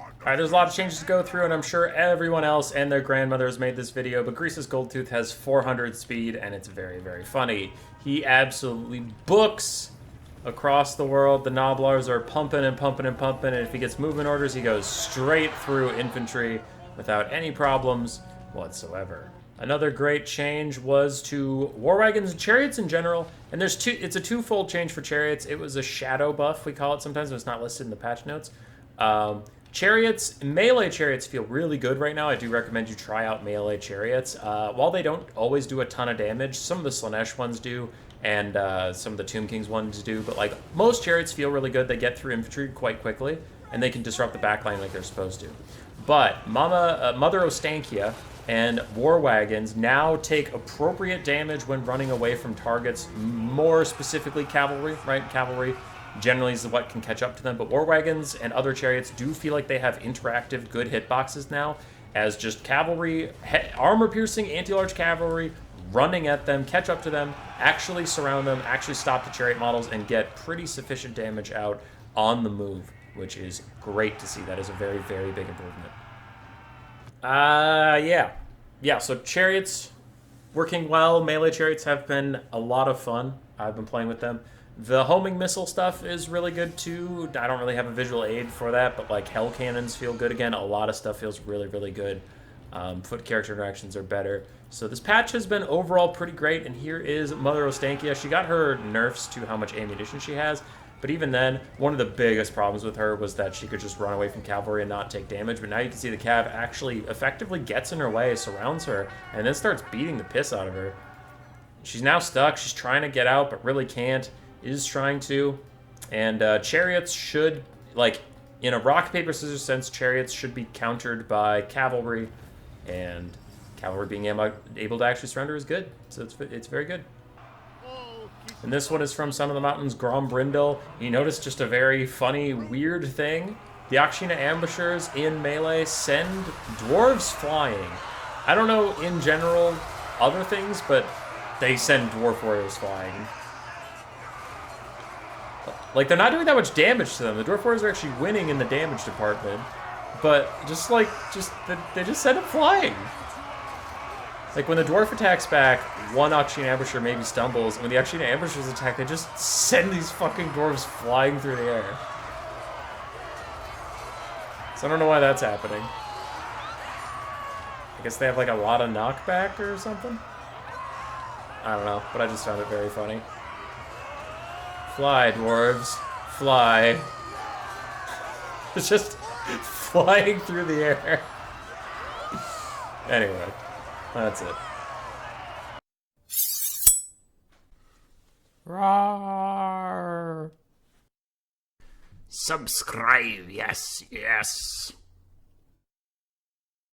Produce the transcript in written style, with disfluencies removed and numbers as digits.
Alright, there's a lot of changes to go through, and I'm sure everyone else and their grandmothers made this video, but Grease's Goldtooth has 400 speed, and it's very, very funny. He absolutely books across the world. The Noblars are pumping and pumping and pumping, and if he gets movement orders, he goes straight through infantry without any problems whatsoever. Another great change was to war wagons and chariots in general, and it's a twofold change for chariots. It was a shadow buff, we call it sometimes, but it's not listed in the patch notes. Chariots, melee chariots feel really good right now. I do recommend you try out melee chariots. While they don't always do a ton of damage, some of the Slaanesh ones do, and some of the Tomb Kings ones do, but like most chariots feel really good. They get through infantry quite quickly, and they can disrupt the backline like they're supposed to. But Mother Ostankia and war wagons now take appropriate damage when running away from targets, more specifically cavalry, right? Cavalry generally is what can catch up to them, but war wagons and other chariots do feel like they have interactive good hitboxes now, as just cavalry, armor-piercing anti-large cavalry running at them, catch up to them, actually surround them, actually stop the chariot models, and get pretty sufficient damage out on the move, which is great to see. That is a very, very big improvement. Yeah, so chariots working well. Melee chariots have been a lot of fun. I've been playing with them. The homing missile stuff is really good too. I don't really have a visual aid for that, but like hell cannons feel good again. A lot of stuff feels really, really good. Foot character interactions are better. So this patch has been overall pretty great, and here is Mother Ostankia. She got her nerfs to how much ammunition she has, but even then, one of the biggest problems with her was that she could just run away from cavalry and not take damage, but now you can see the cav actually effectively gets in her way, surrounds her, and then starts beating the piss out of her. She's now stuck. She's trying to get out, but really can't. Is trying to, and chariots should, like, in a rock, paper, scissors sense, chariots should be countered by cavalry, and cavalry being able to actually surrender is good, so it's very good. And this one is from Son of the Mountains, Grombrindal. You notice just a very funny, weird thing. The Akshina ambushers in melee send dwarves flying. I don't know in general other things, but they send dwarf warriors flying. Like, they're not doing that much damage to them. The Dwarf Warriors are actually winning in the damage department. But they just send them flying. Like, when the Dwarf attacks back, one Akshina Ambusher maybe stumbles. And when the Akshina Ambushers attack, they just send these fucking dwarves flying through the air. So I don't know why that's happening. I guess they have, like, a lot of knockback or something? I don't know, but I just found it very funny. Fly, dwarves. Fly. It's just flying through the air. Anyway, that's it. Roar. Subscribe, yes, yes.